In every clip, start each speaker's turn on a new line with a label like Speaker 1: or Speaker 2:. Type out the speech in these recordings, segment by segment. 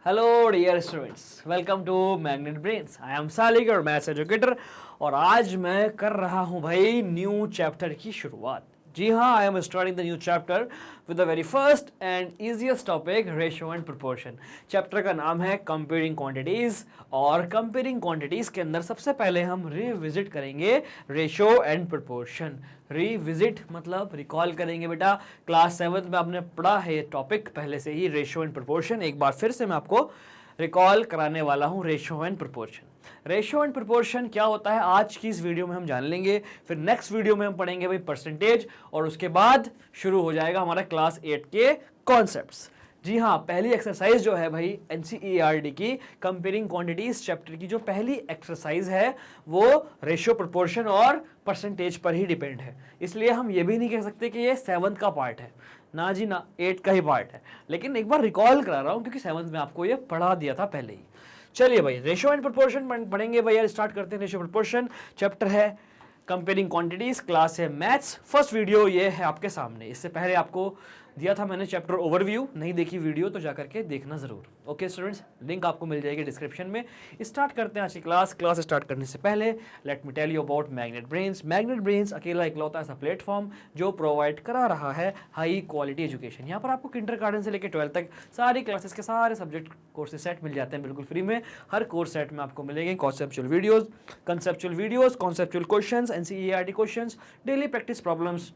Speaker 1: Hello dear students, welcome to Magnet Brains. I am Salik और maths educator. और आज मैं कर रहा हूं भाई न्यू चैप्टर की शुरुआत। जी हाँ, I am starting the new chapter with the very first and easiest topic, ratio and proportion. Chapter का नाम है कंपेयरिंग क्वांटिटीज। और कंपेयरिंग क्वांटिटीज के अंदर सबसे पहले हम रिविजिट करेंगे रेशियो एंड प्रोपोर्शन। रिविजिट मतलब रिकॉल करेंगे बेटा। क्लास 7 में आपने पढ़ा है ये टॉपिक पहले से ही, रेशियो एंड प्रोपोर्शन। एक बार फिर से मैं आपको रिकॉल कराने वाला हूं ratio and proportion. Ratio and proportion क्या होता है आज की इस वीडियो में हम जान लेंगे। फिर नेक्स्ट वीडियो में हम पढ़ेंगे भाई परसेंटेज, और उसके बाद शुरू हो जाएगा हमारा क्लास 8 के कॉन्सेप्ट्स। जी हाँ, पहली एक्सरसाइज जो है भाई एनसीईआरटी की कंपेयरिंग क्वांटिटीज चैप्टर की जो पहली एक्सरसाइज है वो रेशियो, प्रोपोर्शन और परसेंटेज पर ही डिपेंड है। इसलिए हम ये भी नहीं कह सकते कि ये 7th का पार्ट है, ना जी ना, 8 का ही पार्ट है। लेकिन एक बार रिकॉल करा रहा हूँ क्योंकि 7th में आपको ये पढ़ा दिया था पहले ही। चलिए भाई, रेशियो एंड प्रोपोर्शन पढ़ेंगे भाई यार। स्टार्ट करते हैं। रेशियो प्रोपोर्शन चैप्टर है कंपेयरिंग क्वांटिटीज, क्लास है मैथ्स। फर्स्ट वीडियो ये है आपके सामने। इससे पहले आपको दिया था मैंने चैप्टर ओवरव्यू, नहीं देखी वीडियो तो जाकर के देखना जरूर। ओके स्टूडेंट्स, लिंक आपको मिल जाएगी डिस्क्रिप्शन में। स्टार्ट करते हैं आज की क्लास। क्लास स्टार्ट करने से पहले let me tell you about Magnet Brains. Magnet Brains अकेला इकलौता ऐसा प्लेटफॉर्म जो प्रोवाइड करा रहा है हाई क्वालिटी एजुकेशन। यहाँ पर आपको किंडरगार्टन से लेकर 12th तक सारी क्लासेस के सारे सब्जेक्ट कोर्सेज सेट मिल जाते हैं बिल्कुल फ्री में। हर कोर्स सेट में आपको मिलेंगे conceptual videos, conceptual questions, NCERT questions, daily practice problems,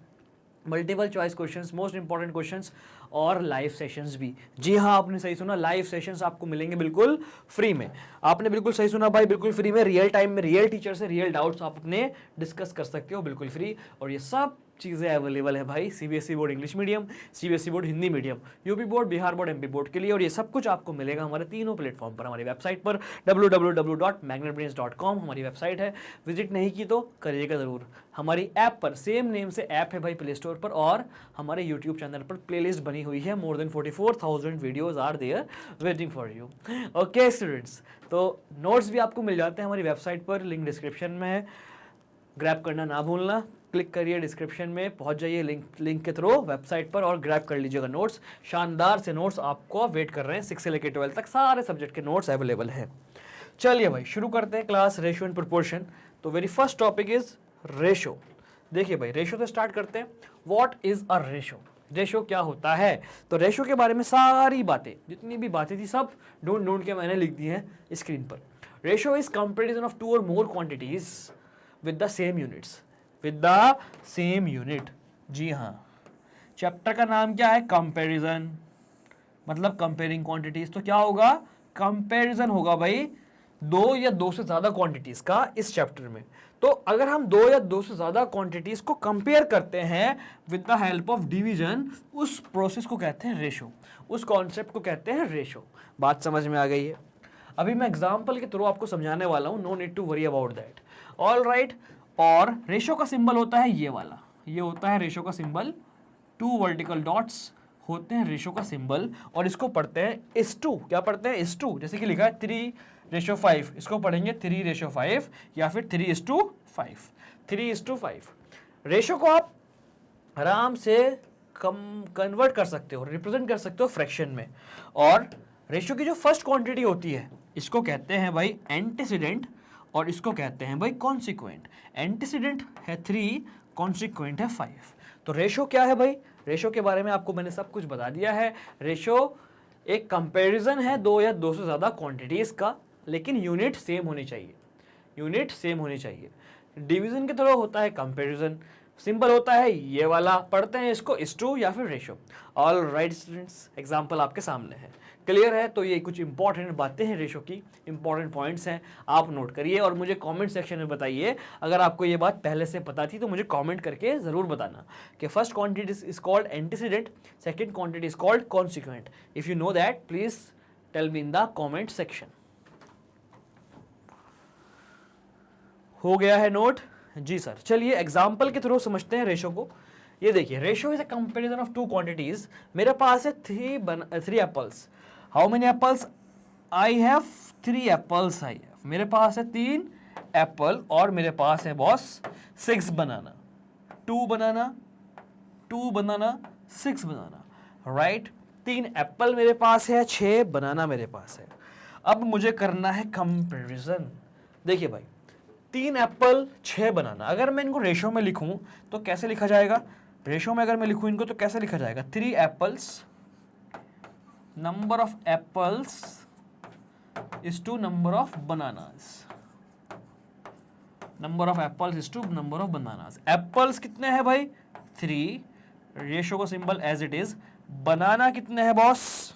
Speaker 1: multiple choice questions, most important questions और लाइव सेशंस भी। जी हाँ, आपने सही सुना, लाइव सेशंस आपको मिलेंगे बिल्कुल फ्री में। आपने बिल्कुल सही सुना भाई, बिल्कुल फ्री में, रियल टाइम में, रियल टीचर से रियल डाउट्स आप अपने डिस्कस कर सकते हो बिल्कुल फ्री। और ये सब चीज़ें अवेलेबल है भाई CBSE board English medium, CBSE board Hindi medium, UP board, Bihar board, MP board के लिए। और ये सब कुछ आपको मिलेगा हमारे तीनों प्लेटफॉर्म पर, हमारी वेबसाइट पर www.magnetbrains.com हमारी वेबसाइट है। विजिट नहीं की तो करिएगा ज़रूर। हमारी ऐप पर, सेम नेम से ऐप है भाई प्ले स्टोर पर, और हमारे यूट्यूब चैनल पर प्लेलिस्ट बनी हुई है। More than 44,000 videos are there waiting for you. Okay students, तो नोट्स भी आपको मिल जाते हैं हमारी वेबसाइट पर, लिंक डिस्क्रिप्शन में है। ग्रैब करना ना भूलना, क्लिक करिए डिस्क्रिप्शन में, पहुंच जाइए लिंक के थ्रू वेबसाइट पर और ग्रैब कर लीजिएगा नोट्स। शानदार से नोट्स आपको वेट कर रहे हैं। 6 से लेकर 12 तक सारे सब्जेक्ट के नोट्स अवेलेबल हैं। चलिए भाई, शुरू करते हैं क्लास रेशियो एंड प्रोपोर्शन। तो very first topic is ratio. देखिए भाई, रेशियो से स्टार्ट करते हैं। What is a ratio? Ratio क्या होता है? तो रेशियो के बारे में सारी बातें, जितनी भी बातें थी, सब ढूंढ के मैंने लिख दी हैं स्क्रीन पर। रेशियो इज कंपैरिजन ऑफ 2 और more quantities with the same units, with the same unit. जी हाँ, चैप्टर का नाम क्या है? कंपैरिजन, मतलब कंपेयरिंग क्वांटिटीज। तो क्या होगा? कंपैरिजन होगा भाई 2 या 2 से ज्यादा क्वांटिटीज का इस चैप्टर में। तो अगर हम 2 या 2 से ज्यादा क्वांटिटीज को कंपेयर करते हैं with the help of division, उस प्रोसेस को कहते हैं रेशो, उस कॉन्सेप्ट को कहते हैं रेशो। बात समझ में आ गई है? अभी मैं एग्जाम्पल के थ्रू आपको समझाने वाला हूं, no need to worry about that. All right. और रेशो का सिंबल होता है ये वाला, ये होता है रेशो का सिंबल। 2 वर्टिकल डॉट्स होते हैं रेशो का सिंबल, और इसको पढ़ते हैं S2। क्या पढ़ते हैं? S2। जैसे कि लिखा है 3:5, इसको पढ़ेंगे 3:5 या फिर 3:5, 3:5। रेशो को आप आराम से कन्वर्ट कर सकते हो, रिप्रेजेंट कर सकते हो फ्रैक्शन में। और रेशो की जो फर्स्ट क्वांटिटी होती है, इसको कहते हैं भाई एंटीसीडेंट, और इसको कहते हैं भाई कॉन्सिक्वेंट। एंटीसीडेंट है 3, कॉन्सिक्वेंट है 5। तो रेशो क्या है भाई? रेशो के बारे में आपको मैंने सब कुछ बता दिया है। रेशो एक कंपैरिजन है 2 या 2 से ज़्यादा क्वांटिटीज़ का, लेकिन यूनिट सेम होनी चाहिए, यूनिट सेम होनी चाहिए। डिवीजन के थ्रू होता है कंपैरिजन, सिंबल होता है ये वाला, पढ़ते हैं इसको S2 या फिर ratio. All right students, example आपके सामने है। क्लियर है? तो ये कुछ इंपॉर्टेंट बातें हैं रेशो की, इंपॉर्टेंट पॉइंट्स हैं, आप नोट करिए और मुझे कमेंट सेक्शन में बताइए। अगर आपको ये बात पहले से पता थी तो मुझे कमेंट करके ज़रूर बताना कि first quantity is called antecedent, second quantity is called consequent. If you know that, please tell me in the comment section. हो गया है नोट? जी सर। चलिए एग्जाम्पल के थ्रू समझते हैं रेशो को। ये देखिए, ratio is a comparison of 2 quantities. मेरे पास है 3 apples. How many apples? I have 3 apples. I have, मेरे पास है 3 एप्पल, और मेरे पास है बॉस 6 बनाना, 2 बनाना, 2 बनाना, 6 बनाना, राइट। 3 एप्पल मेरे पास है, 6 बनाना मेरे पास है। अब मुझे करना है कंपैरिजन। देखिए भाई 3 एप्पल 6 बनाना, अगर मैं इनको रेशो में लिखूं तो कैसे लिखा जाएगा? रेशो में अगर मैं लिखूं इनको तो कैसे लिखा जाएगा? 3 apples, number of apples is to number of bananas, number of apples is to number of bananas. Apples कितने हैं भाई? 3, रेशो का symbol as it is. Banana कितने हैं बॉस?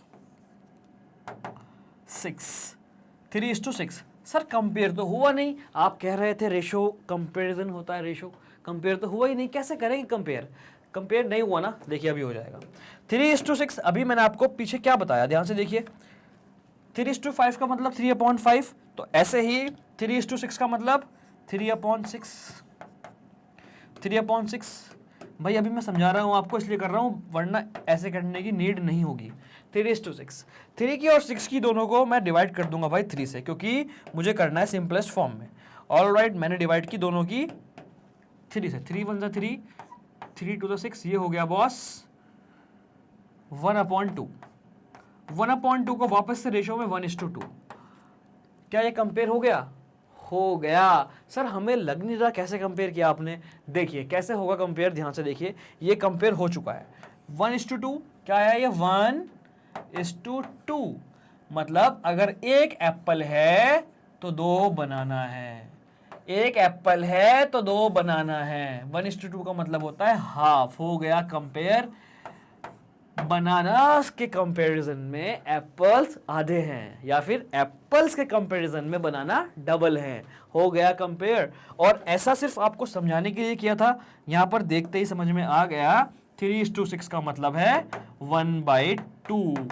Speaker 1: 6, 3:6। सर कंपेयर तो हुआ नहीं, आप कह रहे थे रेशो कंपेरिजन होता है, रेशो कंपेयर तो हुआ ही नहीं, कैसे करेंगे कंपेयर? कंपेयर नहीं हुआ ना, देखिए अभी हो जाएगा 3:6। अभी मैंने आपको पीछे क्या बताया, ध्यान से देखिए। 3:5 का मतलब 3/5, तो ऐसे ही 3:6 का मतलब 3/6। 3/6 भाई अभी मैं समझा रहा हूँ आपको, इसलिए कर रहा हूँ, वरना ऐसे करने की नीड नहीं होगी। 3:6, 3 की और 6 की दोनों को मैं डिवाइड कर दूंगा भाई 3 से, क्योंकि मुझे करना है सिंपलेस्ट फॉर्म में। ऑल राइट, मैंने डिवाइड की दोनों की 3 से। 3 1 3, 3 2 6, ये हो गया बॉस 1/2। 1/2 को वापस से रेशो में 1:2। क्या ये कंपेयर हो गया? हो गया। सर हमें लग नहीं रहा कैसे कंपेयर किया आपने। देखिए कैसे होगा कंपेयर, ध्यान से देखिए, ये कंपेयर हो चुका है। 1:2 क्या है? ये 1:2, मतलब अगर एक एप्पल है तो 2 बनाना है, एक एप्पल है तो 2 बनाना है। 1:2 का मतलब होता है हाफ। हो गया कंपेयर। बनानास के कंपैरिजन में एप्पल्स आधे हैं, या फिर एप्पल्स के कंपैरिजन में बनाना डबल है। हो गया कंपेयर। और ऐसा सिर्फ आपको समझाने के लिए किया था, यहां पर देखते ही समझ में आ गया। 3:6 का मतलब है 1/2,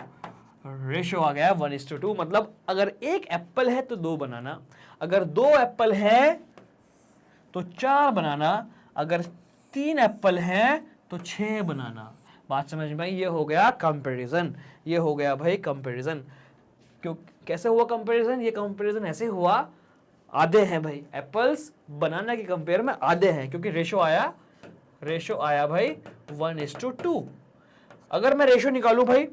Speaker 1: रेशो आ गया 1:2। मतलब अगर एक एप्पल है तो 2 बनाना, अगर 2 एप्पल है तो 4 बनाना, अगर 3 एप्पल है तो 6 बनाना। बात समझ में आई? ये हो गया कंपैरिजन, ये हो गया भाई कंपैरिजन। क्यों, कैसे हुआ कंपैरिजन? ये कंपैरिजन ऐसे हुआ, आधे हैं भाई, एप्पल्स बनाना के कंपेयर में आधे हैं, क्योंकि रेशो आया भाई 1:2। अगर मैं रेशो निकालूं भाई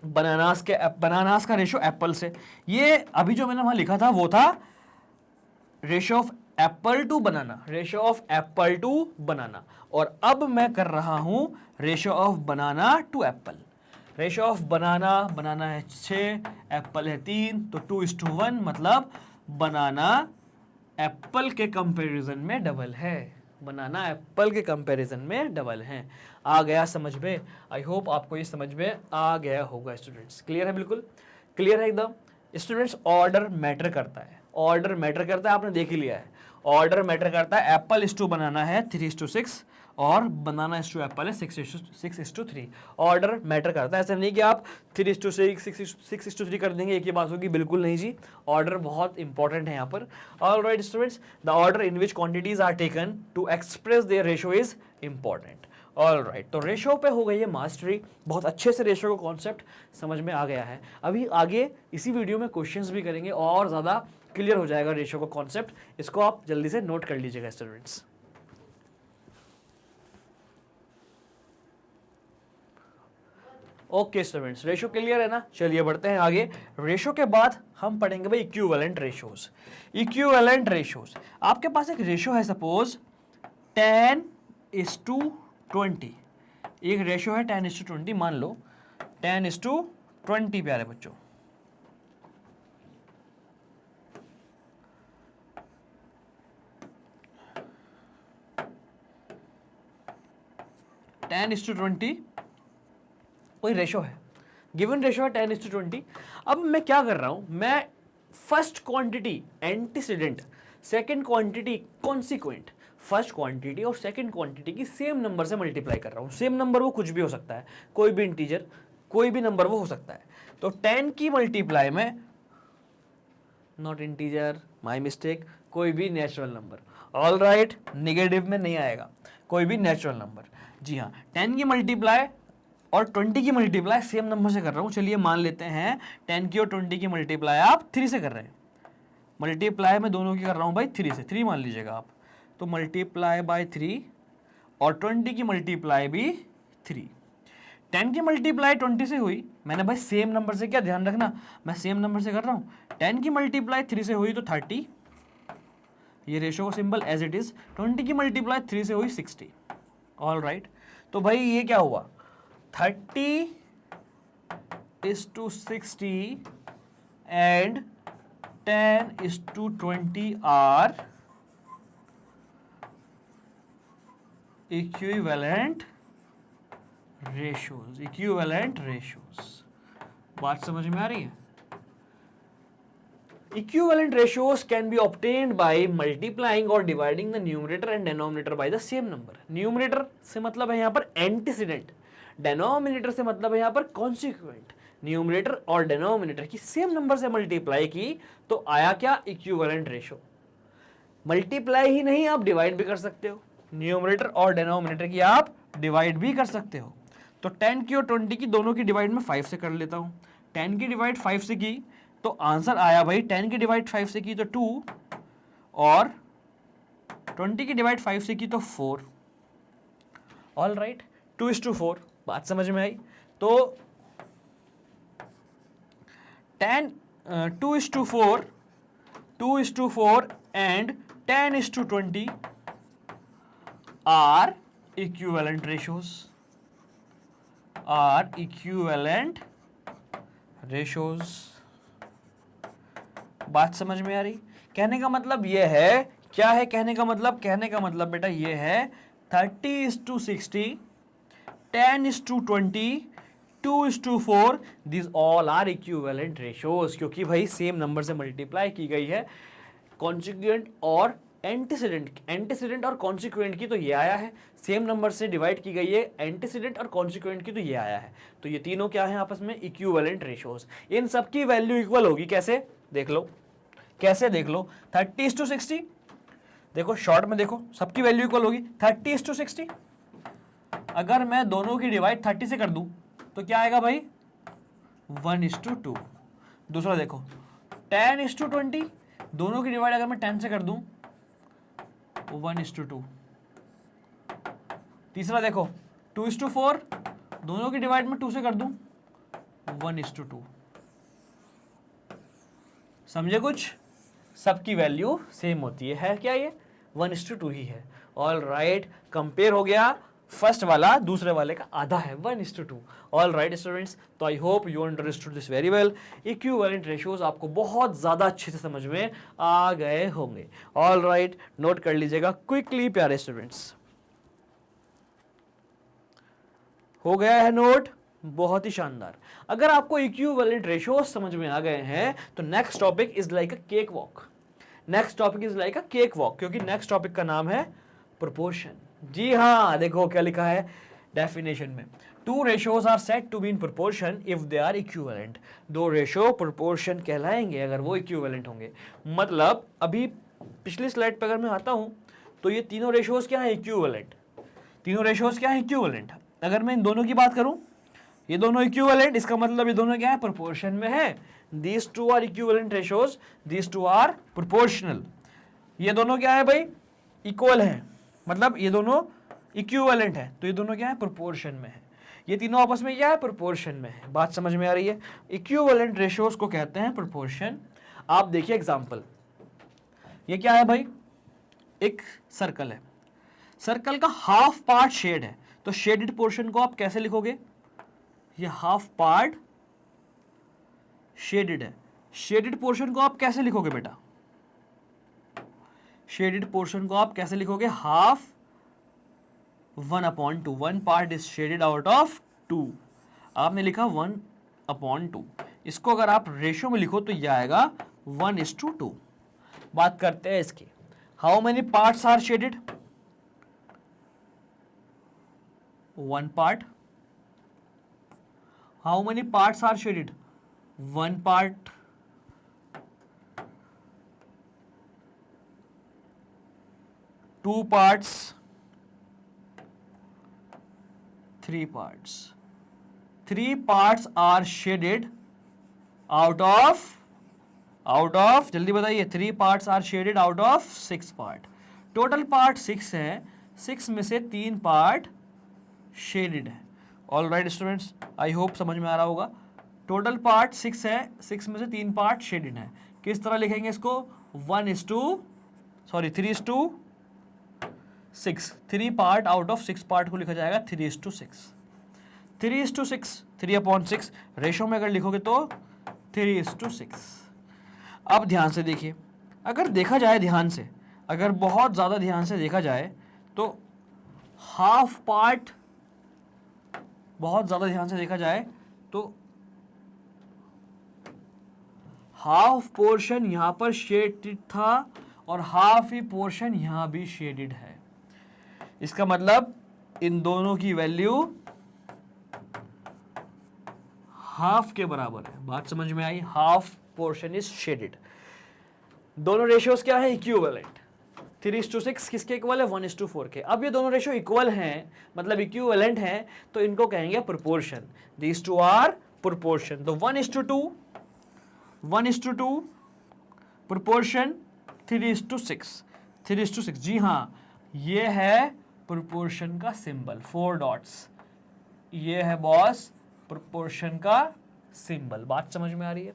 Speaker 1: बनानास का रेशो एप्पल से, ये अभी जो मैंने वहां लिखा था वो था ratio of apple to banana, ratio of apple to banana. और अब मैं कर रहा हूं ratio of banana to apple. Ratio of banana है 6, एप्पल है 3, तो 2:1, मतलब बनाना एप्पल के कंपैरिजन में डबल है। बनाना एप्पल के कंपैरिजन में डबल है। आ गया समझ में? आई होप आपको ये समझ में आ गया होगा स्टूडेंट्स। क्लियर है? बिल्कुल क्लियर है एकदम। स्टूडेंट्स ऑर्डर मैटर करता है, ऑर्डर मैटर करता है, आपने देख ही लिया है। ऑर्डर मैटर करता है। एप्पल इस टू बनाना है 3:6 और बनाना इस टू एप्पल है 6:3। ऑर्डर मैटर करता है। ऐसा नहीं कि आप 3:6 6:3 कर देंगे, एक ही बात होगी, बिल्कुल नहीं जी। ऑर्डर बहुत इंपॉर्टेंट है यहाँ पर। All right students, the order in which quantities are taken to express their ratio is important. All right, तो रेशो पे हो गई है मास्टरी। बहुत अच्छे से रेशो का कॉन्सेप्ट समझ में आ गया है। अभी आगे इसी वीडियो में क्वेश्चंस भी करेंगे और ज़्यादा क्लियर हो जाएगा रेशो का कॉन्सेप्ट। इसको आप जल्दी से नोट कर लीजिएगा students. Okay students, ratio clear है ना? चलिए बढ़ते हैं आगे। रेशो के बाद हम पढ़ेंगे भाई इक्विवेलेंट रेशोज। इक्विवेलेंट रेशोज, आपके पास एक रेशो है सपोज 10:20। एक रेशो है 10:20, मान लो 10:20 प्यारे बच्चों। कोई रेशो है, गिवन रेशो है 10:20। अब मैं क्या कर रहा हूं, मैं first quantity antecedent, second quantity consequent, first quantity और सेकंड क्वांटिटी की सेम नंबर से मल्टीप्लाई कर रहा हूं। सेम नंबर वो कुछ भी हो सकता है, कोई भी इंटीजर, कोई भी नंबर वो हो सकता है। तो 10 की मल्टीप्लाई में, नॉट इंटीजर, माय मिस्टेक, कोई भी natural number. All right, negative में नहीं आएगा, कोई भी नेचुरल नंबर। जी हाँ, 10 की मल्टीप्लाई और 20 की मल्टीप्लाई सेम नंबर से कर रहा हूं। चलिए मान लेते हैं 10 की और 20 की मल्टीप्लाई आप 3 से कर रहे हैं। मल्टीप्लाई में दोनों की कर रहा हूं भाई 3 से, 3 मान लीजिएगा आप। तो मल्टीप्लाई बाय 3 और 20 की मल्टीप्लाई भी 3। 10 की मल्टीप्लाई 20 से हुई, मैंने भाई सेम नंबर से, क्या ध्यान रखना मैं सेम नंबर से कर रहा हूँ, 10 की मल्टीप्लाई 3 से हुई तो 30, ये रेशो का सिंबल एज इट इज, 20 की मल्टीप्लाई 3 से हुई 60, ऑल राइट। तो भाई ये क्या हुआ, 30:60 एंड 10:20 आर इक्विवेलेंट रेशियोज। बात समझ में आ रही है? Equivalent ratios can be obtained by multiplying or dividing the numerator and denominator by the same number. Numerator से मतलब है यहाँ पर antecedent, denominator से मतलब है यहाँ पर consequent. Numerator और denominator की same number से multiply की तो आया क्या, equivalent ratio. Multiply ही नहीं, आप divide भी कर सकते हो, न्यूमरेटर और डिनोमिनेटर की आप डिवाइड भी कर सकते हो। तो 10 की और 20 की दोनों की डिवाइड में 5 से कर लेता हूँ। 10 की डिवाइड 5 से की तो आंसर आया भाई, 10 की डिवाइड 5 से की तो 2 और 20 की डिवाइड 5 से की तो 4। All right, 2:4। बात समझ में आई? तो 2:4 एंड 10:20 are equivalent ratios. बात समझ में आ रही? कहने का मतलब ये है, क्या है कहने का मतलब? कहने का मतलब बेटा ये है 30:60, 10:20, 2:4, these all are equivalent ratios, क्योंकि भाई सेम नंबर से मल्टीप्लाई की गई है। कॉन्सिक्वेंट और एंटीसीडेंट और कॉन्सिक्वेंट की तो ये आया है, सेम नंबर से डिवाइड की गई है, एंटीसीडेंट और कॉन्सिक्वेंट की तो ये आया है। तो ये तीनों क्या है आपस में, इक्विवेलेंट रेशियोज। इन सब की वैल्यू इक्वल होगी, कैसे देख लो, कैसे देख लो, 30:60, देखो शॉर्ट में देखो, सबकी वैल्यू इक्वल होगी 30:60। अगर मैं दोनों की डिवाइड 30 से कर दूं तो क्या आएगा भाई, 1:2। दूसरा देखो 10:20, दोनों की डिवाइड अगर मैं 10 से कर दूं 1:2। तीसरा देखो 2:4, दोनों की डिवाइड में 2 से कर दूं 1:2। समझे कुछ? सबकी वैल्यू सेम होती है क्या ये, 1:2 ही है। ऑल राइट, कंपेयर हो गया, फर्स्ट वाला दूसरे वाले का आधा है, 1:2। ऑल राइट स्टूडेंट्स, तो I hope you understood this very well. Equivalent ratios आपको बहुत ज़्यादा अच्छे से समझ में आ गए होंगे। ऑल राइट, नोट कर लीजिएगा क्विकली प्यारे स्टूडेंट्स। हो गया है नोट? बहुत ही शानदार। अगर आपको इक्विवेलेंट रेशियोज समझ में आ गए हैं तो next topic is like a cake walk. Next topic is like a cake walk, क्योंकि नेक्स्ट टॉपिक का नाम है प्रोपोर्शन। जी हाँ, देखो क्या लिखा है डेफिनेशन में, two ratios are said to be in proportion if they are equivalent. दो रेशियो प्रोपोर्शन कहलाएंगे अगर वो इक्विवेलेंट होंगे। मतलब अभी पिछली स्लाइड पर अगर मैं आता हूं तो ये तीनों रेशियोज क्या है, इक्विवेलेंट। तीनों रेशियोज क्या है, इक्विवेलेंट। अगर मैं इन दोनों की बात करूं, ये दोनों इक्विवेलेंट, इसका मतलब ये दोनों क्या है, प्रोपोर्शन में है। These two are equivalent ratios, these two are proportional. ये दोनों क्या है भाई, इक्वल है, मतलब ये दोनों इक्विवेलेंट है, तो ये दोनों क्या है, प्रोपोर्शन में है। ये तीनों आपस में क्या है, प्रोपोर्शन में है। बात समझ में आ रही है? इक्विवेलेंट रेशियोज को कहते हैं प्रोपोर्शन। आप देखिए एग्जांपल, ये क्या है भाई, एक सर्कल है, सर्कल का हाफ पार्ट शेड है, तो शेडेड पोर्शन को आप कैसे लिखोगे, ये हाफ पार्ट शेडेड है, शेडेड पोर्शन को आप कैसे लिखोगे बेटा, शेडेड पोर्शन को आप कैसे लिखोगे, half 1/2, 1 part is shaded out of 2, आपने लिखा 1/2। इसको अगर आप रेशियो में लिखो तो यह आएगा 1:2। बात करते हैं इसकी, how many parts are shaded, 1 part. How many parts are shaded, 1 part. Two parts, 3 parts. 3 parts are shaded out of जल्दी बताइए, 3 parts are shaded out of 6 part. Total part 6 है, 6 में से 3 पार्ट शेडेड है। All right students, I hope समझ में आ रहा होगा। टोटल पार्ट 6 है, 6 में से 3 पार्ट शेडेड है। किस तरह लिखेंगे इसको? 3:6, 3 पार्ट आउट ऑफ 6 पार्ट को लिखा जाएगा 3:6। 3:6, 3/6 रेशो में अगर लिखोगे तो 3:6। अब ध्यान से देखिए, अगर देखा जाए ध्यान से, अगर बहुत ज़्यादा ध्यान से देखा जाए तो हाफ पार्ट, बहुत ज़्यादा ध्यान से देखा जाए तो हाफ पोर्शन यहां पर शेडेड था और हाफ ही पोर्शन यहां भी शेडेड है। इसका मतलब इन दोनों की वैल्यू हाफ के बराबर है। बात समझ में आई? Half portion is shaded. दोनों रेशियोज क्या है? इक्विवेलेंट। 3:6 किसके इक्वल है? 1:4 के। अब ये दोनों रेशियो इक्वल हैं, मतलब इक्विवेलेंट हैं, तो इनको कहेंगे proportion. These two are proportion. तो 1:2 प्रोपोर्शन 3:6। 3:6, जी हाँ, ये है प्रोपोर्शन का सिंबल, 4 डॉट्स। ये है बॉस प्रोपोर्शन का सिंबल। बात समझ में आ रही है?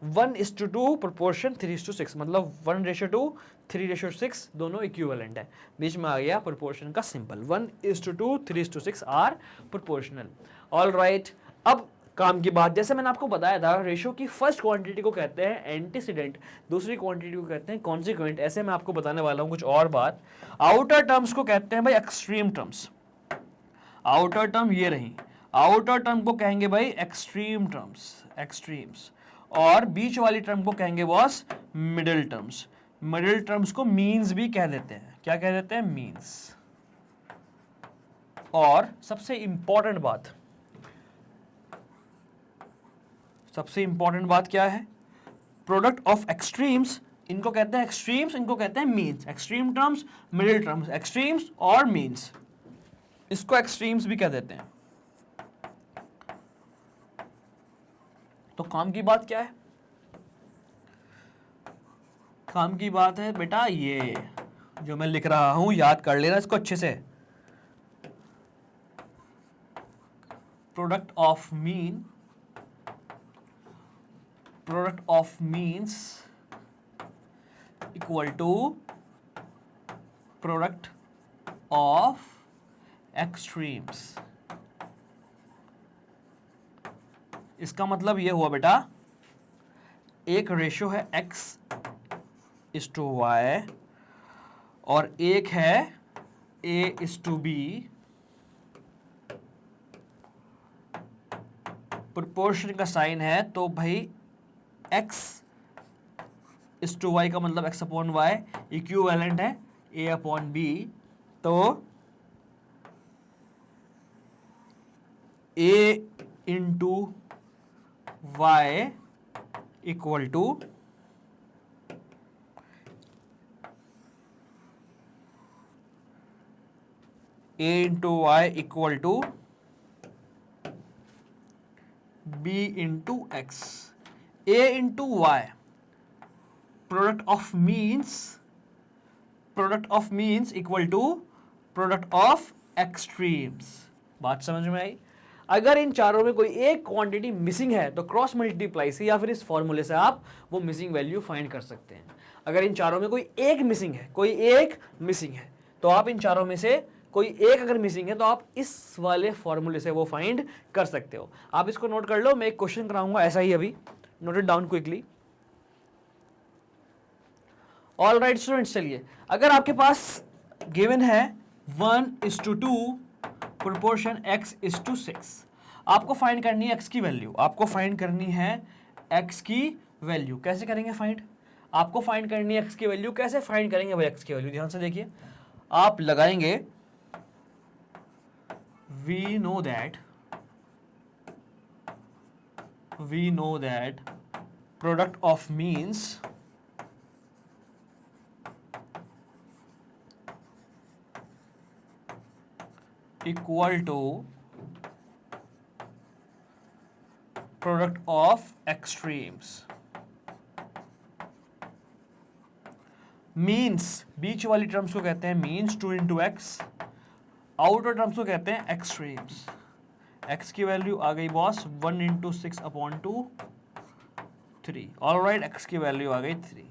Speaker 1: 1:2 प्रोपोर्शन 3:6, मतलब 1:2, 3:6 दोनों इक्विवेलेंट है। बीच में आ गया प्रोपोर्शन का symbol. 1:2, 3:6 are proportional. All right, अब काम की बात, जैसे मैंने आपको बताया था, रेशियो की फर्स्ट क्वांटिटी को कहते हैं एंटीसीडेंट, दूसरी क्वांटिटी को कहते हैं कॉन्सिक्वेंट। ऐसे मैं आपको बताने वाला हूं कुछ और बात। आउटर टर्म्स को कहते हैं भाई एक्सट्रीम टर्म्स। आउटर टर्म ये रही, आउटर टर्म को कहेंगे भाई एक्सट्रीम टर्म्स, एक्सट्रीम्स। और बीच वाली टर्म को कहेंगे boss middle terms. Middle terms को मीन्स भी कह देते हैं। क्या कह देते हैं? मीन्स। और सबसे इंपॉर्टेंट बात, सबसे इंपॉर्टेंट बात क्या है? प्रोडक्ट ऑफ एक्सट्रीम्स, इनको कहते हैं एक्सट्रीम्स, इनको कहते हैं means. Extreme terms, middle terms, extremes और मीन्स, इसको एक्सट्रीम्स भी कह देते हैं। तो काम की बात क्या है? काम की बात है बेटा, ये जो मैं लिख रहा हूं याद कर लेना इसको अच्छे से। Product of mean, product of means equal to product of extremes. इसका मतलब ये हुआ बेटा, एक रेशियो है x:y और एक है a:b। प्रोपोर्शन का साइन है तो भाई x:y का मतलब x/y इक्विवेलेंट है a/b। तो a/y equal to b/x। a/y product of means equal to product of extremes. बात समझ में आई? अगर इन चारों में कोई एक क्वांटिटी मिसिंग है तो क्रॉस मल्टीप्लाई से या फिर इस फॉर्मूले से आप वो मिसिंग वैल्यू फाइंड कर सकते हैं। अगर इन चारों में कोई एक मिसिंग है, तो आप इन चारों में से कोई एक अगर मिसिंग है तो आप इस वाले फॉर्मूले से वो फाइंड कर सकते हो। आप इसको नोट कर लो, मैं एक क्वेश्चन कराऊंगा ऐसा ही अभी, note it down quickly. All right students, चलिए, अगर आपके पास गिवन है 1:2 प्रोपोर्शन x:6, आपको फाइंड करनी है x की वैल्यू। आपको फाइंड करनी है x की वैल्यू। कैसे करेंगे फाइंड? आपको फाइंड करनी है x की वैल्यू। कैसे फाइंड करेंगे भाई x की वैल्यू? ध्यान से देखिए, आप लगाएंगे we know that product of means equal to product of extremes। Means, बीच वाली टर्म्स को कहते हैं मीन्स। 2 × x आउटर टर्म्स को कहते हैं एक्सट्रीम्स। x की वैल्यू आ गई बॉस 1 इंटू 6/2 3। ऑलराइट, x की वैल्यू आ गई 3।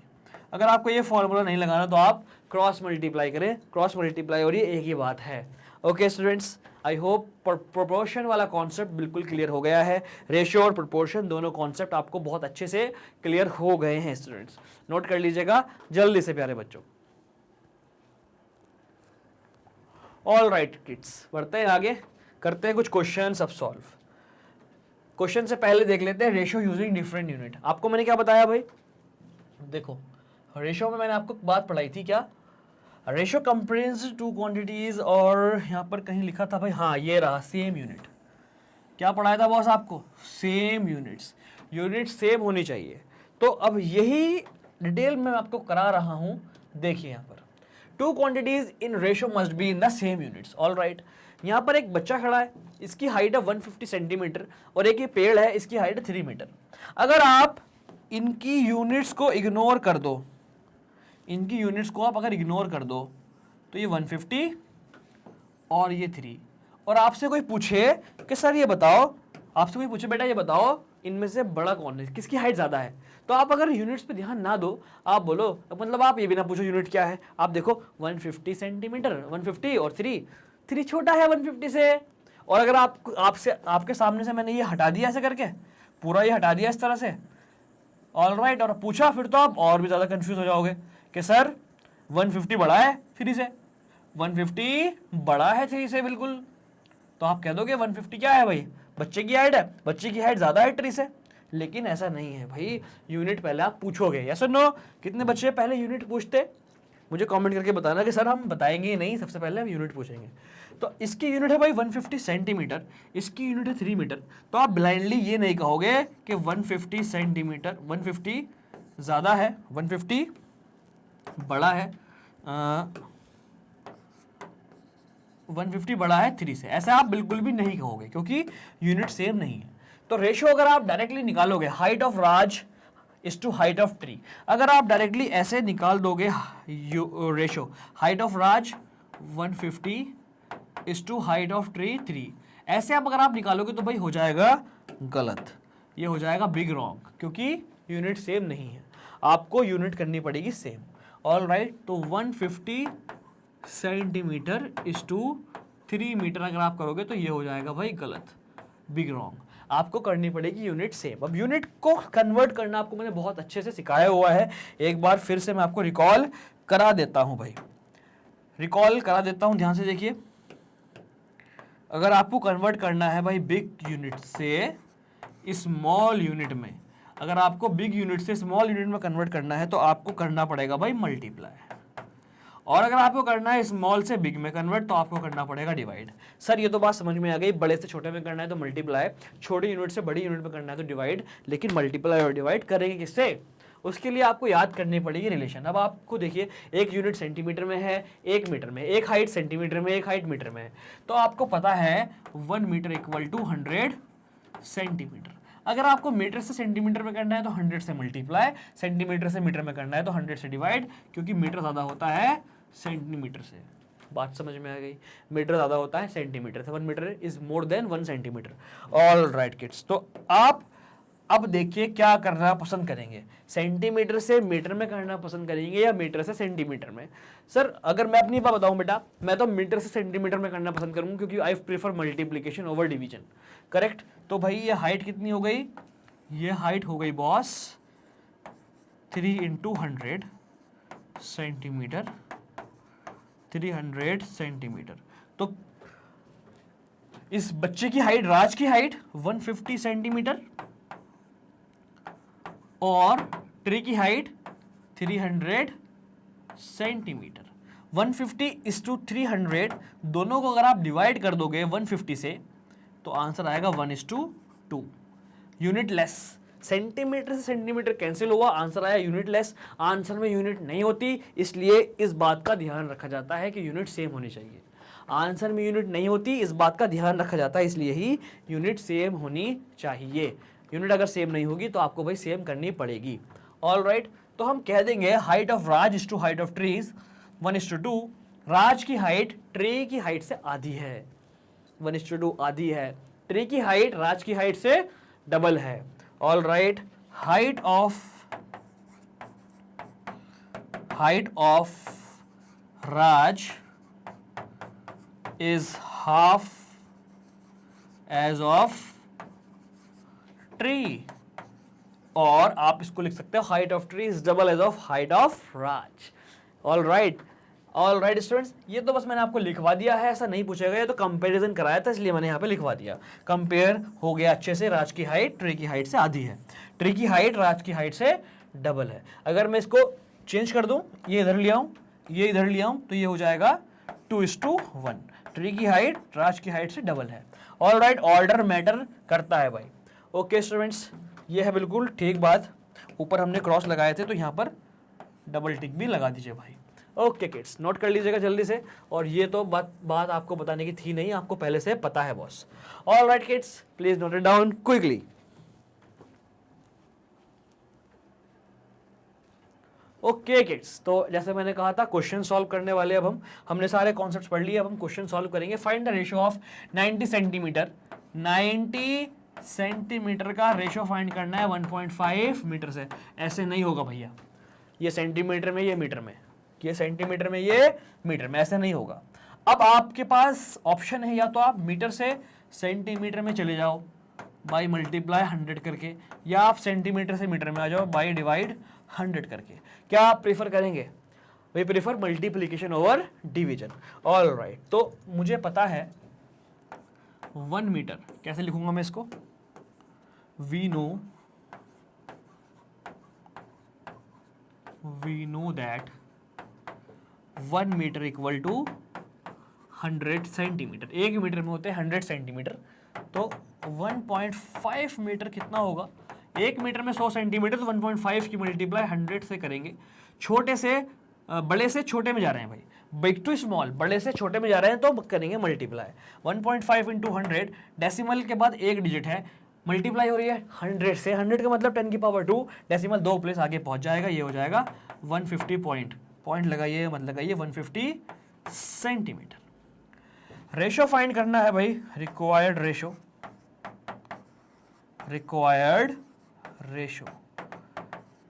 Speaker 1: अगर आपको ये फॉर्मूला नहीं लगाना तो आप क्रॉस मल्टीप्लाई करें, क्रॉस मल्टीप्लाई और ये एक ही बात है। Okay students, I hope proportion वाला कॉन्सेप्ट बिल्कुल क्लियर हो गया है। रेशियो और प्रोपोर्शन दोनों कॉन्सेप्ट आपको बहुत अच्छे से क्लियर हो गए हैं स्टूडेंट्स, नोट कर लीजिएगा जल्दी से प्यारे बच्चों। ऑल राइट किड्स, बढ़ते हैं आगे, करते हैं कुछ क्वेश्चन अब सॉल्व। क्वेश्चन से पहले देख लेते हैं रेशियो यूजिंग डिफरेंट यूनिट। आपको मैंने क्या बताया भाई, देखो रेशियो में मैंने आपको बात पढ़ाई थी क्या, रेशियो कंप्रेहेंस टू क्वांटिटीज, और यहाँ पर कहीं लिखा था भाई, हाँ ये रहा सेम यूनिट। क्या पढ़ाया था बॉस आपको, सेम यूनिट्स, यूनिट सेम होनी चाहिए। तो अब यही डिटेल में आपको करा रहा हूँ। देखिए यहाँ पर two quantities in ratio must be in the same units. All right, यहाँ पर एक बच्चा खड़ा है, इसकी हाइट है 150 सेंटीमीटर, और एक ये पेड़ है, इसकी हाइट है 3 मीटर। अगर आप इनकी यूनिट्स को इग्नोर कर दो, इनकी यूनिट्स को आप अगर इग्नोर कर दो, तो ये 150 और ये 3, और आपसे कोई पूछे कि सर ये बताओ, आपसे कोई पूछे बेटा ये बताओ इनमें से बड़ा कौन है, किसकी हाइट ज़्यादा है, तो आप अगर यूनिट्स पे ध्यान ना दो, आप बोलो, मतलब आप ये भी ना पूछो यूनिट क्या है, आप देखो 150 सेंटीमीटर, 150 और 3 छोटा है 150 से। और अगर आपके सामने से मैंने ये हटा दिया ऐसे करके, पूरा ये हटा दिया इस तरह से, ऑल राइट, और पूछा, फिर तो आप और भी ज़्यादा कंफ्यूज हो जाओगे कि सर 150 बड़ा है 3 से, 150 बड़ा है 3 से बिल्कुल, तो आप कह दोगे 150 क्या है भाई, बच्चे की हाइट है, बच्चे की हाइट ज़्यादा है 3 से। लेकिन ऐसा नहीं है भाई, यूनिट पहले आप पूछोगे। यस और नो, कितने बच्चे पहले यूनिट पूछते, मुझे कमेंट करके बताना कि सर हम बताएंगे नहीं, सबसे पहले हम यूनिट पूछेंगे। तो इसकी यूनिट है भाई 150 सेंटीमीटर, इसकी यूनिट है 3 मीटर, तो आप ब्लाइंडली ये नहीं कहोगे कि 150 सेंटीमीटर, 150 ज़्यादा है, 150 बड़ा है, 150 बड़ा है 3 से, ऐसा आप बिल्कुल भी नहीं कहोगे क्योंकि यूनिट सेम नहीं है। तो रेशियो अगर आप डायरेक्टली निकालोगे, height of Raj is to height of tree, अगर आप डायरेक्टली ऐसे निकाल दोगे ratio height of Raj 150 is to height of tree 3, ऐसे अगर आप निकालोगे तो भाई हो जाएगा गलत, ये हो जाएगा बिग रॉन्ग, क्योंकि यूनिट सेम नहीं है, आपको यूनिट करनी पड़ेगी सेम। ऑल राइट, तो 150 सेंटीमीटर इज टू 3 मीटर अगर आप करोगे तो ये हो जाएगा भाई गलत, बिग रॉन्ग, आपको करनी पड़ेगी यूनिट सेम। अब यूनिट को कन्वर्ट करना आपको मैंने बहुत अच्छे से सिखाया हुआ है, एक बार फिर से मैं आपको रिकॉल करा देता हूं भाई, रिकॉल करा देता हूं, ध्यान से देखिए। अगर आपको कन्वर्ट करना है भाई बिग यूनिट से स्मॉल यूनिट में, अगर आपको बिग यूनिट से स्मॉल यूनिट में कन्वर्ट करना है तो आपको करना पड़ेगा भाई मल्टीप्लाई, और अगर आपको करना है स्मॉल से बिग में कन्वर्ट तो आपको करना पड़ेगा डिवाइड। सर ये तो बात समझ में आ गई, बड़े से छोटे में करना है तो मल्टीप्लाई, छोटी यूनिट से बड़ी यूनिट में करना है तो डिवाइड, लेकिन मल्टीप्लाई और डिवाइड करेंगे किससे, उसके लिए आपको याद करनी पड़ेगी रिलेशन। अब आपको देखिए, एक यूनिट सेंटीमीटर में है, 1 मीटर में, एक हाइट सेंटीमीटर में, एक हाइट मीटर में है, तो आपको पता है 1 मीटर इक्वल टू 100 सेंटीमीटर। अगर आपको मीटर से सेंटीमीटर में करना है तो 100 से मल्टीप्लाई, सेंटीमीटर से मीटर में करना है तो 100 से डिवाइड, क्योंकि मीटर ज़्यादा होता है सेंटीमीटर से। बात समझ में आ गई, मीटर ज़्यादा होता है सेंटीमीटर से, 1 metre is more than 1 centimetre. All right kids, तो आप अब देखिए क्या करना पसंद करेंगे, सेंटीमीटर से मीटर में करना पसंद करेंगे या मीटर से सेंटीमीटर में। सर अगर मैं अपनी बात बताऊं बेटा, मैं तो मीटर से सेंटीमीटर में करना पसंद करूंगा क्योंकि I prefer multiplication over division. Correct, तो भाई ये हाइट कितनी हो गई, ये हाइट हो गई बॉस 3 इंटू 100 सेंटीमीटर, 300 सेंटीमीटर। तो इस बच्चे की हाइट, राज की हाइट 150 सेंटीमीटर और ट्री की हाइट 300 सेंटीमीटर। 150 इज टू 300, दोनों को अगर आप डिवाइड कर दोगे 150 से तो आंसर आएगा 1:2। यूनिट लेस, सेंटीमीटर से सेंटीमीटर कैंसिल हुआ, आंसर आया यूनिट लेस। आंसर में यूनिट नहीं होती, इसलिए इस बात का ध्यान रखा जाता है कि यूनिट सेम होनी चाहिए। आंसर में यूनिट नहीं होती, इस बात का ध्यान रखा जाता है, इसलिए ही यूनिट सेम होनी चाहिए। यूनिट अगर सेम नहीं होगी तो आपको भाई सेम करनी पड़ेगी। ऑल राइट, तो हम कह देंगे height of Raj is to height of trees 1:2, Raj की हाइट ट्री की हाइट से आधी है, 1:2 आधी है। ट्री की हाइट राज की हाइट से डबल है। All right, height of Raj is half age of tree, और आप इसको लिख सकते हो height of tree is double age of height of Raj. All right students, ये तो बस मैंने आपको लिखवा दिया है, ऐसा नहीं पूछेगा, ये तो कंपैरिजन कराया था इसलिए मैंने यहाँ पे लिखवा दिया। कंपेयर हो गया अच्छे से, राज की हाइट ट्री की हाइट से आधी है, ट्री की हाइट राज की हाइट से डबल है। अगर मैं इसको चेंज कर दूं, ये इधर ले आऊं, ये इधर ले आऊं, तो ये हो जाएगा 2:1। ट्री की हाइट राज की हाइट से डबल है। ऑल राइट, ऑर्डर मैटर करता है भाई। ओके स्टूडेंट्स, ये है बिल्कुल ठीक बात। ऊपर हमने क्रॉस लगाए थे तो यहाँ पर डबल टिक भी लगा दीजिए भाई। ओके किड्स, नोट कर लीजिएगा जल्दी से, और ये तो बात आपको बताने की थी नहीं, आपको पहले से पता है boss. All right kids, please note it down quickly. Okay kids, तो जैसे मैंने कहा था क्वेश्चन सॉल्व करने वाले, अब हमने सारे कॉन्सेप्ट्स पढ़ लिए, अब हम क्वेश्चन सॉल्व करेंगे। Find the ratio of 90 centimetre, 90 centimetre का रेशियो फाइंड करना है 1.5 मीटर से। ऐसे नहीं होगा भैया, ये सेंटीमीटर में, ये मीटर में, ये सेंटीमीटर में, ये मीटर में, ऐसे नहीं होगा। अब आपके पास ऑप्शन है, या तो आप मीटर से सेंटीमीटर में चले जाओ बाई मल्टीप्लाई 100 करके, या आप सेंटीमीटर से मीटर में आ जाओ बाई डिवाइड 100 करके। क्या आप प्रीफर करेंगे? We prefer multiplication over division. All right, तो मुझे पता है 1 मीटर, कैसे लिखूंगा मैं इसको? We know that 1 metre equal to 100 centimetre. 1 metre में होते हैं 100 सेंटीमीटर, तो 1.5 मीटर कितना होगा? 1 मीटर में 100 सेंटीमीटर, तो 1.5 की मल्टीप्लाई 100 से करेंगे। छोटे से बड़े से छोटे में जा रहे हैं भाई, बिग टू स्मॉल, बड़े से छोटे में जा रहे हैं तो करेंगे मल्टीप्लाई। 1.5 इंटू 100, डेसिमल के बाद एक डिजिट है, मल्टीप्लाई हो रही है 100 से, 100 का मतलब 10 की पावर 2, डेसिमल 2 प्लेस आगे पहुंच जाएगा, ये हो जाएगा 150 पॉइंट लगाइए, मत लगाइए, 150 सेंटीमीटर। रेशो फाइंड करना है भाई, रिक्वायर्ड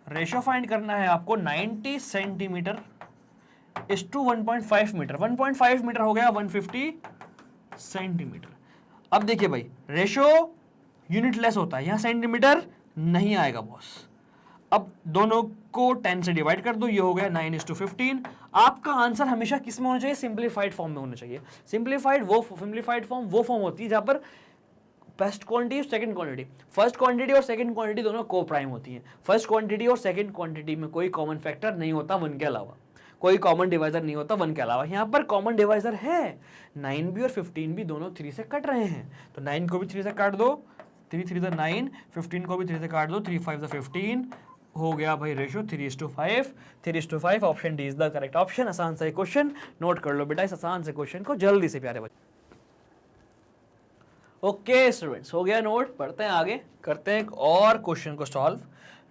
Speaker 1: रेशो फाइंड करना है आपको 90 सेंटीमीटर इस टू 1.5 मीटर। 1.5 मीटर हो गया 150 सेंटीमीटर। अब देखिए भाई, रेशो यूनिट लेस होता है, यहां सेंटीमीटर नहीं आएगा बॉस। अब दोनों को 10 से डिवाइड कर दो, ये हो गया 9:15। आपका आंसर हमेशा किस में होना चाहिए? सिंप्लीफाइड फॉर्म में होना चाहिए। सिंप्लीफाइड फॉर्म वो फॉर्म होती है जहां पर फर्स्ट क्वांटिटी और सेकंड क्वांटिटी, फर्स्ट क्वांटिटी और सेकंड क्वांटिटी दोनों को प्राइम होती हैं। फर्स्ट क्वांटिटी और सेकंड क्वांटिटी में कोई कॉमन फैक्टर नहीं होता 1 के अलावा, कोई कॉमन डिवाइजर नहीं होता 1 के अलावा। यहाँ पर कॉमन डिवाइजर है, 9 भी और 15 भी दोनों 3 से कट रहे हैं, तो 9 को भी 3 से काट दो, 3 3 9, 15 को भी 3 से काट दो, 3 5 15, हो गया भाई ratio 3:5। 3:5 option D is the correct option. आसान सा क्वेश्चन, नोट कर लो बेटा इस आसान से क्वेश्चन को जल्दी से प्यारे बच्चे। ओके स्टूडेंट्स, हो गया नोट, पढ़ते हैं आगे, करते हैं एक और क्वेश्चन को सॉल्व।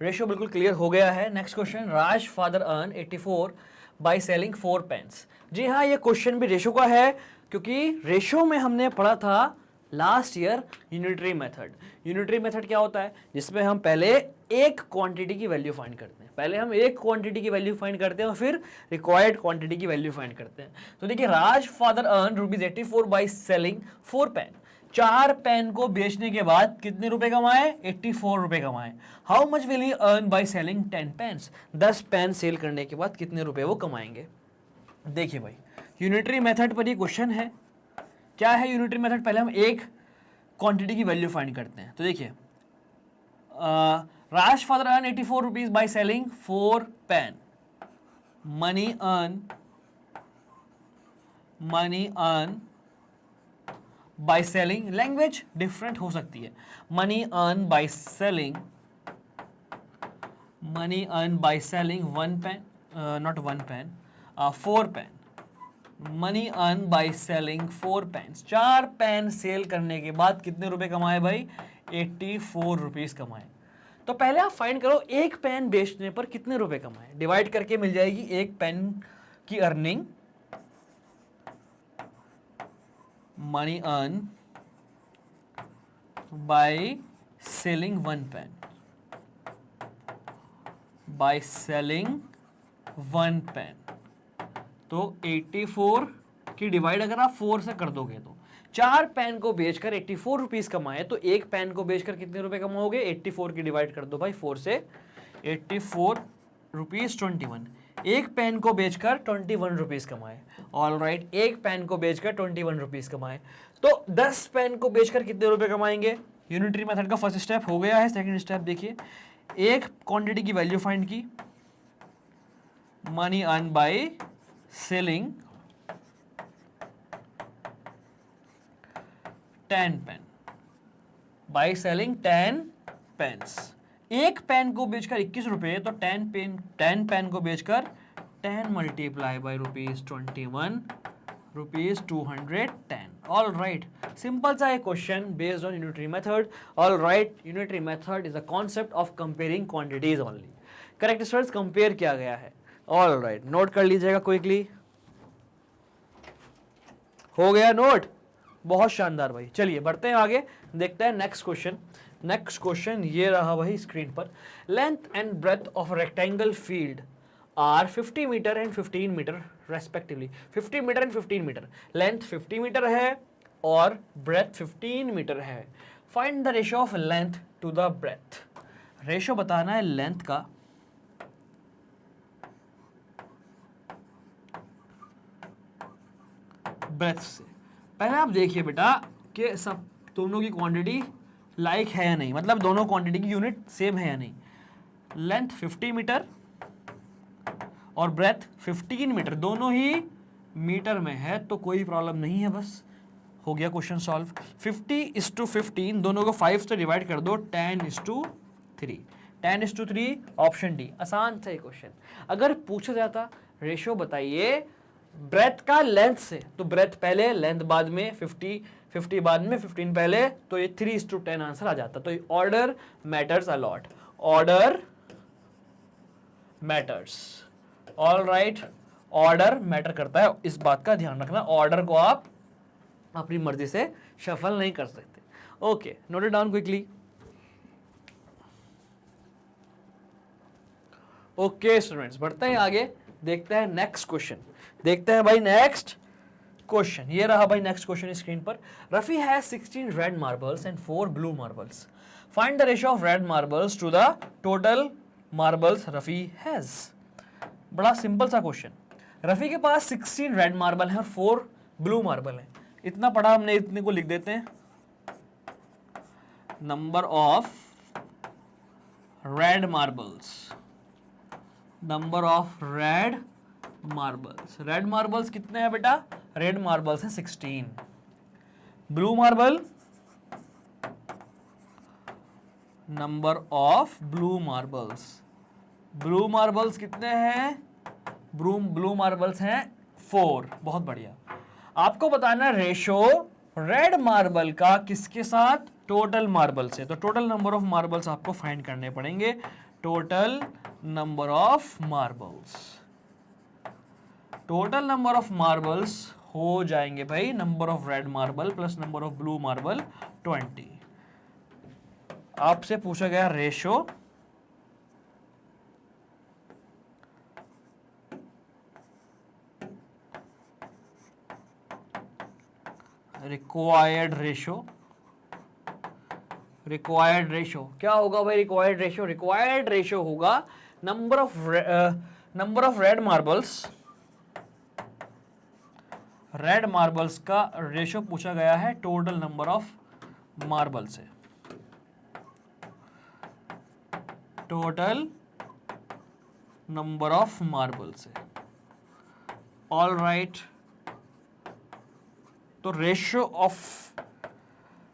Speaker 1: रेशियो बिल्कुल क्लियर हो गया है। Next question, Raj father earn 84 by selling 4 pens. जी हाँ, ये क्वेश्चन भी रेशियो का है, क्योंकि रेशियो में हमने पढ़ा था last year unitary method. Unitary method क्या होता है? जिसमें हम पहले एक क्वांटिटी की वैल्यू फाइंड करते हैं, पहले हम एक क्वांटिटी की वैल्यू फाइंड करते हैं और फिर रिक्वायर्ड क्वांटिटी की वैल्यू फाइंड करते हैं। तो देखिए, Raj father earn ₹84 by selling 4 pen. 4 pen को बेचने के बाद कितने रुपए कमाए? 84 रुपए कमाए। How much will he earn by selling 10 pens? 10 pen sell करने के बाद कितने रुपए वो कमाएंगे? देखिए भाई, यूनिटरी मेथड पर ये क्वेश्चन है। क्या है यूनिटरी मेथड? पहले हम एक क्वांटिटी की वैल्यू फाइंड करते हैं। तो देखिए, Raj father earn 84 rupees by selling 4 pen. Money earn by selling, language different हो सकती है। Money earn by selling 1 pen, not 1 pen, 4 pen. Money earn by selling 4 pens. 4 pen sell करने के बाद कितने रुपए कमाए भाई? 84 रुपीज कमाए। तो पहले आप फाइंड करो एक पेन बेचने पर कितने रुपए कमाए, डिवाइड करके मिल जाएगी एक पेन की earning money earn by selling one pen, by selling one pen. तो 84 की डिवाइड अगर आप 4 से कर दोगे तो 4 पेन को बेचकर 84 रुपीज कमाए, तो एक पेन को बेचकर कितने रुपए कमाओगे? 84 की डिवाइड कर दो भाई 4 से, 84 रुपीज 21। एक पेन को बेचकर 21 रुपीज कमाए। ऑल राइट, एक पेन को बेचकर 21 रुपीज कमाए, तो 10 पेन को बेचकर कितने रुपए कमाएंगे? यूनिटरी मेथड का फर्स्ट स्टेप हो गया है। सेकंड स्टेप देखिए, एक क्वांटिटी की वैल्यू फाइंड की, money earn by selling 10 pen, by selling 10 pens. एक पेन को बेचकर 21 रुपए, तो 10 पेन को बेचकर 10 multiply by ₹21, ₹210। All right, simple सा एक question based on unitary method. All right, unitary method is a concept of comparing quantities only. Correct students, compare किया गया है। ऑल राइट, नोट कर लीजिएगा क्विकली। हो गया नोट? बहुत शानदार भाई। चलिए बढ़ते हैं आगे, देखते हैं नेक्स्ट क्वेश्चन। नेक्स्ट क्वेश्चन ये रहा भाई स्क्रीन पर। Length and breadth of rectangle field are 50 metre and 15 metre respectively. 50 metre and 15 metre, length 50 metre है और ब्रेथ 15 मीटर है। Find the ratio of length to the breadth. Ratio बताना है length का ब्रेथ से। पहले आप देखिए बेटा कि सब दोनों की क्वांटिटी लाइक है या नहीं, मतलब दोनों क्वांटिटी की यूनिट सेम है या नहीं। लेंथ 50 मीटर और ब्रेथ 15 मीटर, दोनों ही मीटर में है, तो कोई प्रॉब्लम नहीं है, बस हो गया क्वेश्चन सॉल्व। 50:15 दोनों को 5 से डिवाइड कर दो, 10:3। 10:3 ऑप्शन डी। आसान सा क्वेश्चन। अगर पूछा जाता रेशियो बताइए ब्रेथ का लेंथ से, तो ब्रेथ पहले लेंथ बाद में, 50 बाद में, 15 पहले, तो ये 3:10 आंसर आ जाता। तो order matters a lot, order matters. All right, order matter करता है, इस बात का ध्यान रखना। ऑर्डर को आप अपनी मर्जी से शफल नहीं कर सकते। Okay, note it down quickly. Okay students, बढ़ते हैं आगे, देखते हैं नेक्स्ट क्वेश्चन। देखते हैं भाई नेक्स्ट क्वेश्चन। ये रहा भाई नेक्स्ट क्वेश्चन स्क्रीन पर। Rafi has 16 red marbles and 4 blue marbles. Find the ratio of red marbles to the total marbles Rafi has. बड़ा सिंपल सा क्वेश्चन। रफी के पास 16 रेड मार्बल है और 4 ब्लू मार्बल है। इतना पढ़ा हमने, इतने को लिख देते हैं। Number of red marbles, number of red marbles. Red marbles कितने हैं बेटा? रेड मार्बल्स हैं 16। Blue marble, number of blue marbles. Blue marbles कितने हैं? ब्लू मार्बल्स हैं 4। बहुत बढ़िया। आपको बताना रेशो रेड मार्बल का किसके साथ? टोटल मार्बल से। तो टोटल नंबर ऑफ मार्बल्स आपको फाइंड करने पड़ेंगे। Total number of marbles, total number of marbles हो जाएंगे भाई number of red marble plus number of blue marble 20। आपसे पूछा गया रेशो रिक्वायर्ड रेशो क्या होगा भाई? रिक्वायर्ड रेशो होगा नंबर ऑफ रेड मार्बल्स का रेशो पूछा गया है टोटल नंबर ऑफ मार्बल से। टोटल नंबर ऑफ मार्बल से। ऑल राइट, तो ratio of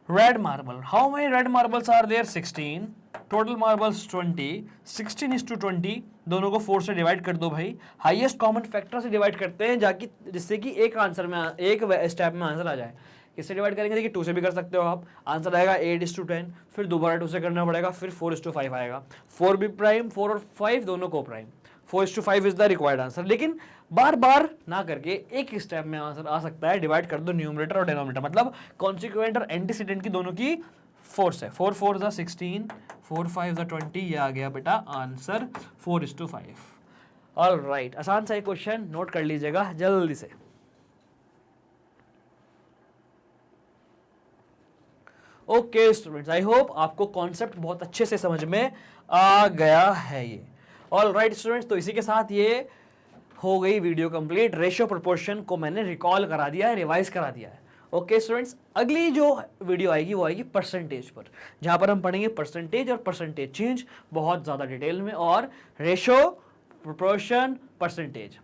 Speaker 1: red marble, how many red marbles are there? 16। Total marbles 20। 16:20, दोनों को 4 से डिवाइड कर दो भाई। हाईएस्ट कॉमन फैक्टर से डिवाइड करते हैं जाकि जिससे कि एक स्टेप में आंसर आ जाए। किससे डिवाइड करेंगे? देखिए 2 से भी कर सकते हो आप। आंसर आएगा 8:10, फिर दोबारा 2 से करना पड़ेगा, फिर 4:5 आएगा। 4 भी प्राइम, 4 और 5 दोनों को prime. 4:5 is the required answer. लेकिन बार बार ना करके एक स्टेप में आंसर आ सकता है। डिवाइड कर दो न्यूमरेटर और डिनोमिनेटर, मतलब कॉन्सिक्वेंट और एंटीसीडेंट की दोनों की 4 से। 4 4 ज़ा 16, 4 5 ज़ा 20, ये आ गया बेटा आंसर 4:5। ऑल राइट, आसान सा क्वेश्चन, नोट कर लीजिएगा जल्दी से। ओके स्टूडेंट्स, आई होप आपको कॉन्सेप्ट बहुत अच्छे से समझ में आ गया है ये। ऑल राइट स्टूडेंट्स, तो इसी के साथ ये हो गई वीडियो कंप्लीट। रेशियो प्रोपोर्शन को मैंने रिकॉल करा दिया है, रिवाइज करा दिया है। ओके स्टूडेंट्स, अगली जो वीडियो आएगी वो आएगी परसेंटेज पर, जहां पर हम पढ़ेंगे परसेंटेज और परसेंटेज चेंज बहुत ज़्यादा डिटेल में, और रेशियो, प्रोपोर्शन, परसेंटेज,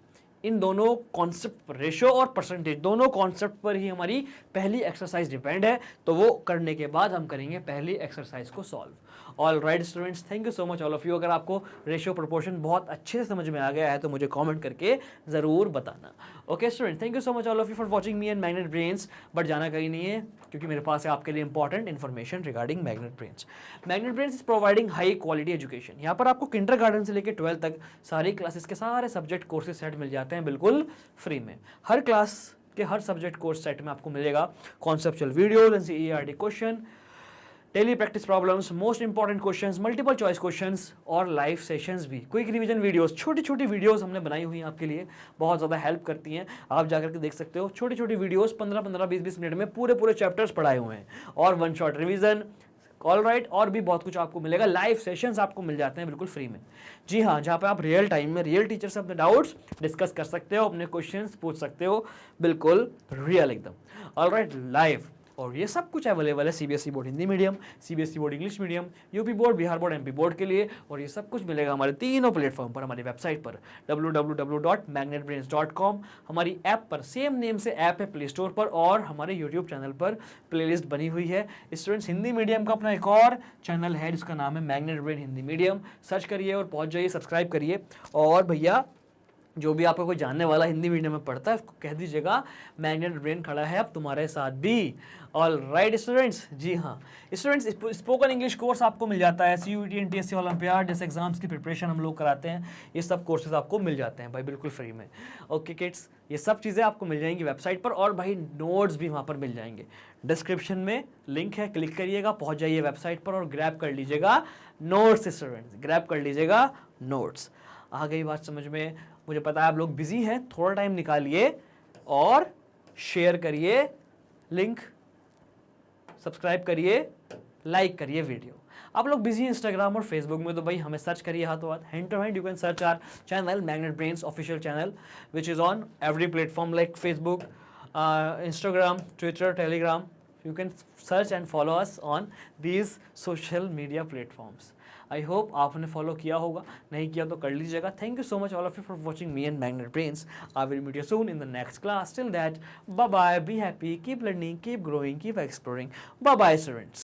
Speaker 1: इन दोनों कॉन्सेप्ट पर, रेशियो और परसेंटेज दोनों कॉन्सेप्ट पर ही हमारी पहली एक्सरसाइज डिपेंड है। तो वो करने के बाद हम करेंगे पहली एक्सरसाइज को solve. All right students, thank you so much all of you. अगर आपको रेशियो प्रोपोर्शन बहुत अच्छे से समझ में आ गया है तो मुझे कमेंट करके ज़रूर बताना। Okay student, thank you so much all of you for watching me and magnet brains. But जाना कहीं नहीं है, क्योंकि मेरे पास है आपके लिए important information regarding magnet Brains. Magnet brains is providing high quality education. यहाँ पर आपको किंडरगार्टन से लेकर 12 तक सारी क्लासेस के सारे सब्जेक्ट कोर्सेज सेट मिल जाते हैं बिल्कुल फ्री में। हर क्लास के हर सब्जेक्ट कोर्स सेट में आपको मिलेगा conceptual videos, NCERT question, daily practice problems, most important questions, multiple choice questions और लाइव सेशंस भी, क्विक रिवीजन वीडियोस, छोटी छोटी वीडियोस हमने बनाई हुई हैं आपके लिए, बहुत ज़्यादा हेल्प करती हैं। आप जाकर के देख सकते हो, छोटी छोटी वीडियोस 15-15, 20-20 मिनट में पूरे पूरे चैप्टर्स पढ़ाए हुए हैं, और one shot revision. All right, और भी बहुत कुछ आपको मिलेगा। लाइव सेशंस आपको मिल जाते हैं बिल्कुल फ्री में। जी हाँ, जहाँ पे आप रियल टाइम में रियल टीचर से अपने डाउट्स डिस्कस कर सकते हो, अपने क्वेश्चंस पूछ सकते हो, बिल्कुल रियल एकदम। All right, live. और ये सब कुछ अवेलेबल है CBSE board Hindi medium, CBSE board English medium, UP board, Bihar board, MP board के लिए। और ये सब कुछ मिलेगा हमारे तीनों प्लेटफॉर्म पर, हमारी वेबसाइट पर www.magnetbrains.com। हमारी ऐप पर, सेम नेम से ऐप है प्ले स्टोर पर, और हमारे यूट्यूब चैनल पर प्लेलिस्ट बनी हुई है। स्टूडेंट्स, हिंदी मीडियम का अपना एक और चैनल है जिसका नाम है magnet brain Hindi medium. Search करिए और पहुँच जाइए, सब्सक्राइब करिए। और भैया, जो भी आपको कोई जानने वाला हिंदी मीडियम में पढ़ता है उसको कह दीजिएगा मैग्नेट ब्रेन खड़ा है अब तुम्हारे साथ भी। ऑल राइट स्टूडेंट्स, जी हाँ स्टूडेंट्स, स्पोकन इंग्लिश कोर्स आपको मिल जाता है। CUET, NTSC, ओलंपियाड जैसे एग्जाम्स की प्रिपरेशन हम लोग कराते हैं, ये सब कोर्सेज आपको मिल जाते हैं भाई बिल्कुल फ्री में। ओके किड्स, ये सब चीज़ें आपको मिल जाएंगी वेबसाइट पर, और भाई नोट्स भी वहाँ पर मिल जाएंगे। डिस्क्रिप्शन में लिंक है, क्लिक करिएगा, पहुँच जाइए वेबसाइट पर और ग्रैब कर लीजिएगा नोट्स। स्टूडेंट्स, ग्रैब कर लीजिएगा नोट्स। आ गई बात समझ में? मुझे पता है आप लोग बिजी हैं, थोड़ा टाइम निकालिए और शेयर करिए लिंक, सब्सक्राइब करिए, लाइक करिए वीडियो। आप लोग बिजी हैं इंस्टाग्राम और फेसबुक में, तो भाई हमें सर्च करिए हाथों हाथ, hand to hand. You can search our channel Magnet Brains official channel, which is on every platform like Facebook, Instagram, Twitter, Telegram. You can search and follow us on these social media platforms. I hope आपने follow किया होगा, नहीं किया तो कर लीजिएगा। Thank you so much all of you for watching me and magnet brains. I will meet you soon in the next class. Till that, bye bye, be happy, keep learning, keep growing, keep exploring. Bye bye students.